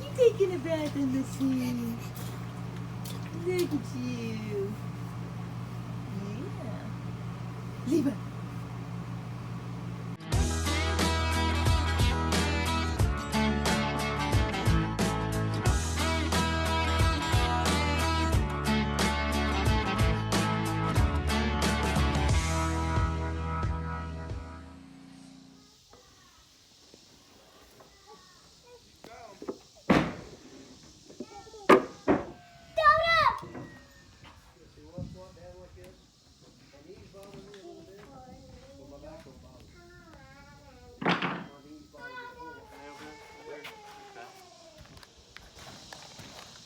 you taking a bath in the sea? Look at you. Yeah. Levi.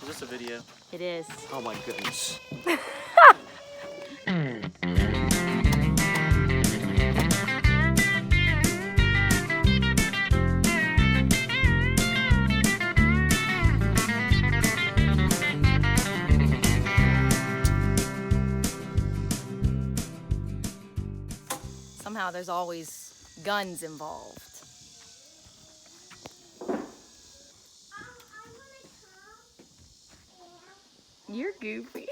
Is this a video? It is. Oh my goodness. Somehow there's always guns involved. You're goofy.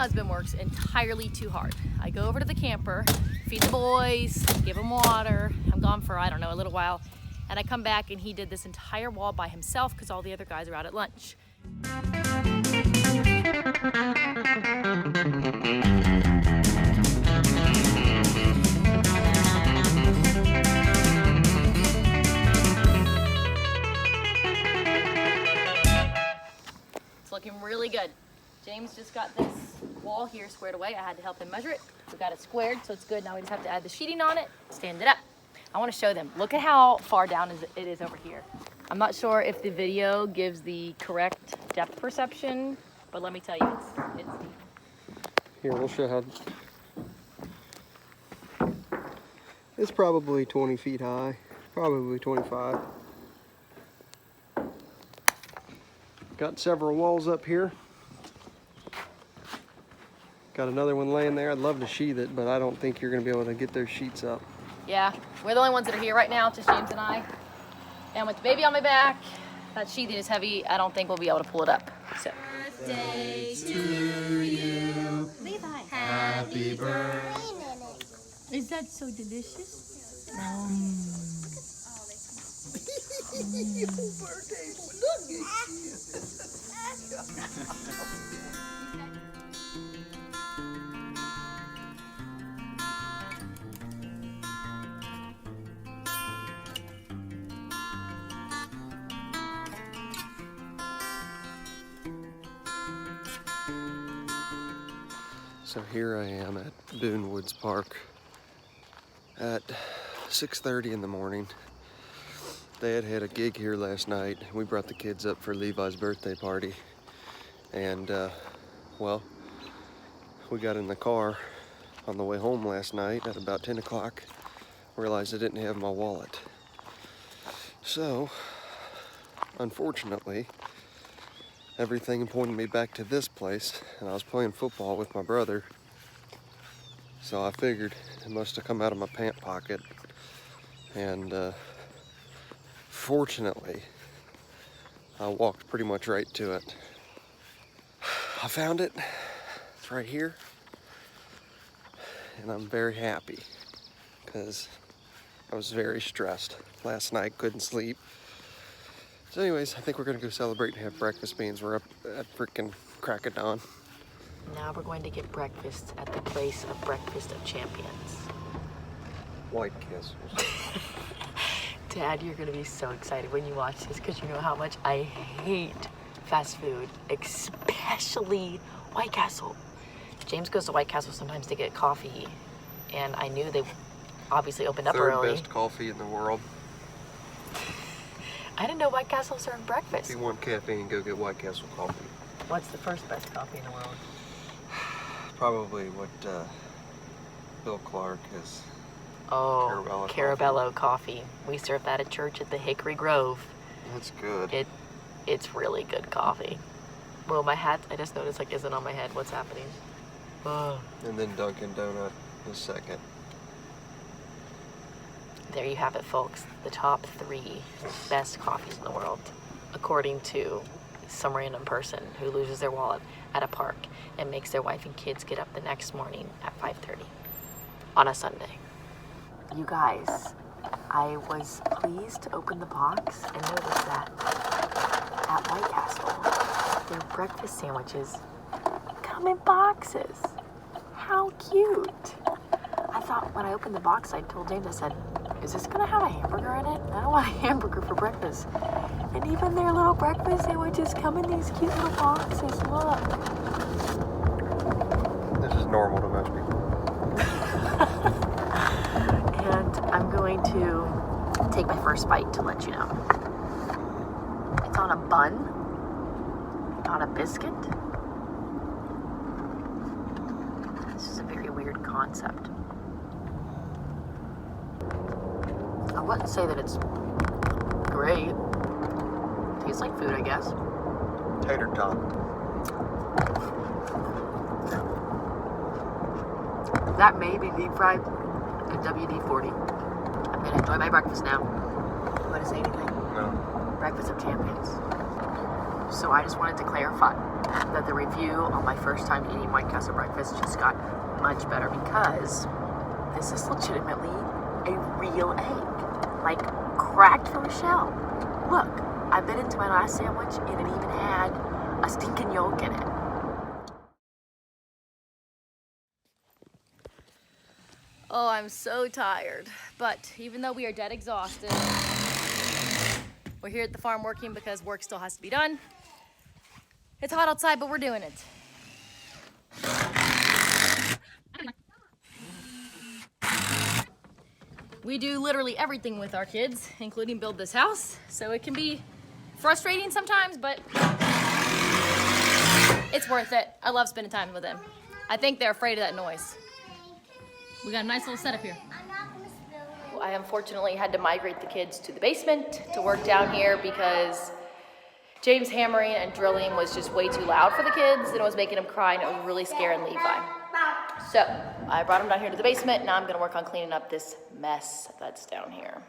Husband works entirely too hard. I go over to the camper, feed the boys, give them water. I'm gone for, I don't know, a little while. And I come back and he did this entire wall by himself because all the other guys are out at lunch. It's looking really good. James just got this wall here squared away. I had to help him measure it. We got it squared, so it's good. Now we just have to add the sheeting on it, stand it up. I want to show them. Look at how far down it is over here. I'm not sure if the video gives the correct depth perception, but let me tell you, it's deep. Here, we'll show how. It's probably 20 feet high, probably 25. Got several walls up here. Got another one laying there. I'd love to sheath it, but I don't think you're gonna be able to get those sheets up. Yeah, we're the only ones that are here right now, just James and I. And with the baby on my back, that sheathing is heavy. I don't think we'll be able to pull it up. So. Birthday to you. Levi. Happy birthday. Is that so delicious? Your birthday. Look at you. So here I am at Boone Woods Park at 6:30 in the morning. They had a gig here last night. We brought the kids up for Levi's birthday party. And, well, we got in the car on the way home last night at about 10 o'clock. Realized I didn't have my wallet. So, unfortunately, everything pointed me back to this place, and I was playing football with my brother. So I figured it must have come out of my pant pocket. And fortunately, I walked pretty much right to it. I found it. It's right here. And I'm very happy because I was very stressed last night, couldn't sleep. So anyways, I think we're gonna go celebrate and have breakfast beans. We're up at freaking crack of dawn. Now we're going to get breakfast at the place of Breakfast of Champions. White Castles. Dad, you're gonna be so excited when you watch this because you know how much I hate fast food, especially White Castle. James goes to White Castle sometimes to get coffee, and I knew they obviously opened up Third early. best coffee in the world. I didn't know White Castle served breakfast. If you want caffeine, go get White Castle coffee. What's the first best coffee in the world? Probably what Bill Clark has. Oh, Carabello coffee. We serve that at church at the Hickory Grove. That's good. It's really good coffee. Well, my hat, I just noticed, like, isn't on my head. What's happening? Oh. And then Dunkin' Donut is second. There you have it, folks. The top 3 best coffees in the world, according to some random person who loses their wallet at a park and makes their wife and kids get up the next morning at 5:30 on a Sunday. You guys, I was pleased to open the box and notice that at White Castle, their breakfast sandwiches come in boxes. How cute. I thought when I opened the box, I told James, I said, is this gonna have a hamburger in it? I don't want a hamburger for breakfast. And even their little breakfast sandwiches come in these cute little boxes, look. This is normal to most people. And I'm going to take my first bite to let you know. It's on a bun, not a biscuit. This is a very weird concept. I wouldn't say that it's great. Tastes like food, I guess. Tater tot. That may be deep fried at WD-40. I'm gonna enjoy my breakfast now. You wanna say anything? No. Breakfast of champions. So I just wanted to clarify that the review on my first time eating White Castle breakfast just got much better because this is legitimately a real egg. Like, cracked from a shell. Look, I bit into my last sandwich and it even had a stinking yolk in it. Oh, I'm so tired. But even though we are dead exhausted, we're here at the farm working because work still has to be done. It's hot outside, but we're doing it. We do literally everything with our kids, including build this house. So it can be frustrating sometimes, but it's worth it. I love spending time with them. I think they're afraid of that noise. We got a nice little setup here. Well, I unfortunately had to migrate the kids to the basement to work down here because James hammering and drilling was just way too loud for the kids and it was making them cry and it was really scaring Levi. So I brought them down here to the basement. Now I'm gonna work on cleaning up this mess that's down here.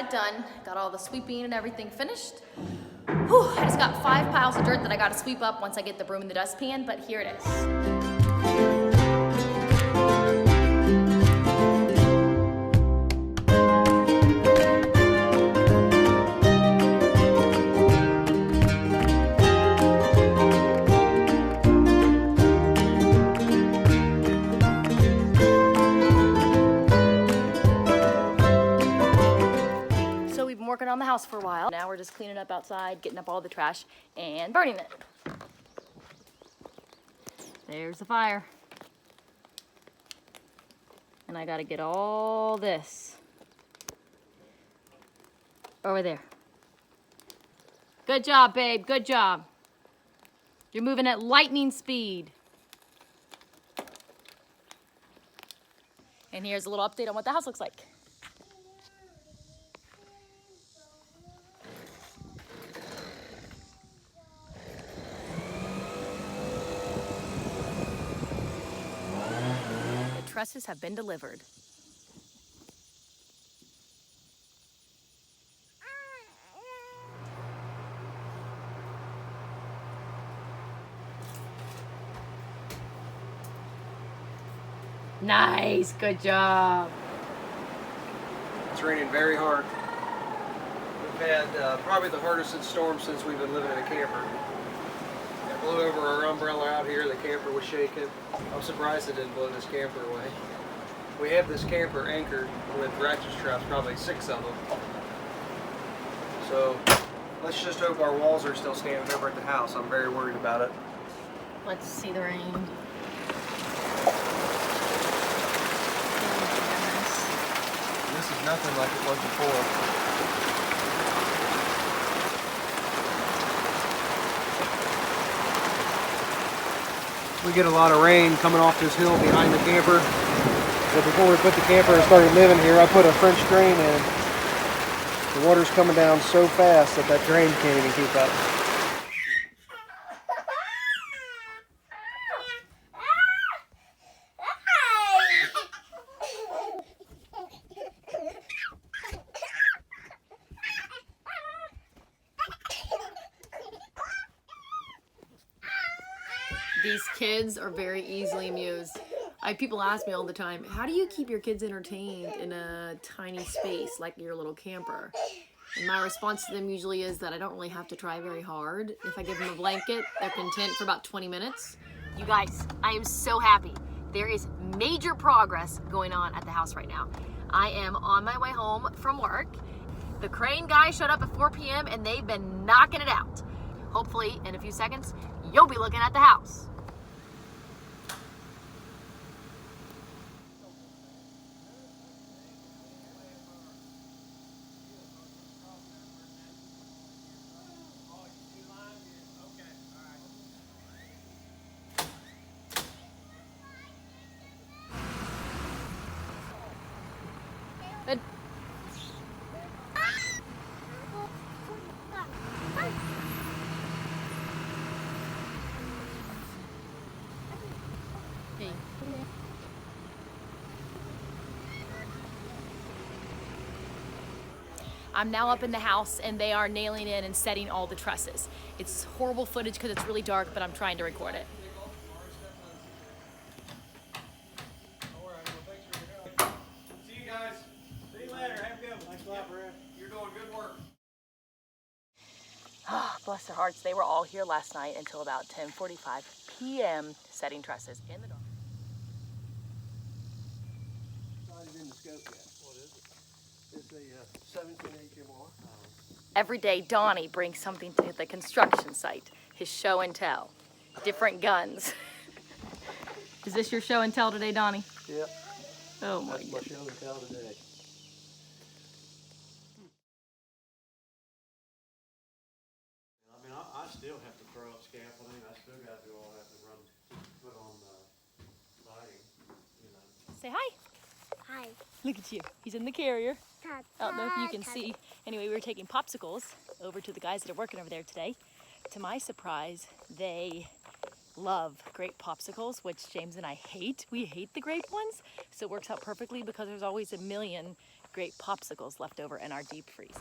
Done, got all the sweeping and everything finished. Whew, I just got 5 piles of dirt that I gotta sweep up once I get the broom and the dustpan, but here it is. Working on the house for a while. Now we're just cleaning up outside, getting up all the trash, and burning it. There's the fire. And I gotta get all this over there. Good job, babe, good job. You're moving at lightning speed. And here's a little update on what the house looks like. The trusses have been delivered. Nice, good job. It's raining very hard. We've had probably the hardest storm since we've been living in a camper. It blew over our umbrella out here, the camper was shaking. I'm surprised it didn't blow this camper away. We have this camper anchored with ratchet straps, probably 6 of them. So let's just hope our walls are still standing over at the house. I'm very worried about it. Let's see the rain. This is nothing like it was before. We get a lot of rain coming off this hill behind the camper. So before we put the camper and started living here, I put a French drain in. The water's coming down so fast that that drain can't even keep up. These kids are very easily amused. People ask me all the time, how do you keep your kids entertained in a tiny space like your little camper? And my response to them usually is that I don't really have to try very hard. If I give them a blanket, they're content for about 20 minutes. You guys, I am so happy. There is major progress going on at the house right now. I am on my way home from work. The crane guy showed up at 4 p.m. and they've been knocking it out. Hopefully, in a few seconds, you'll be looking at the house. Good. Hey. I'm now up in the house and they are nailing in and setting all the trusses. It's horrible footage because it's really dark, but I'm trying to record it. See you guys. See you later. Have a good one. Thanks a lot, Brad. You're doing good work. Bless their hearts, they were all here last night until about 10:45 p.m. setting trusses in the dark. Not even in the scope yet. What is it? It's a 17 HMR. Every day, Donnie brings something to the construction site, his show and tell. Different guns. Is this your show and tell today, Donnie? Yep. Oh my That's my show and tell today. I mean, I still have to throw up scaffolding. I still got to do all that to put on siding, you know. Say hi. Hi. Look at you. He's in the carrier. I don't know if you can see. Anyway, we were taking popsicles over to the guys that are working over there today. To my surprise, they love grape popsicles, which James and I hate. We hate the grape ones, so it works out perfectly because there's always a million grape popsicles left over in our deep freeze.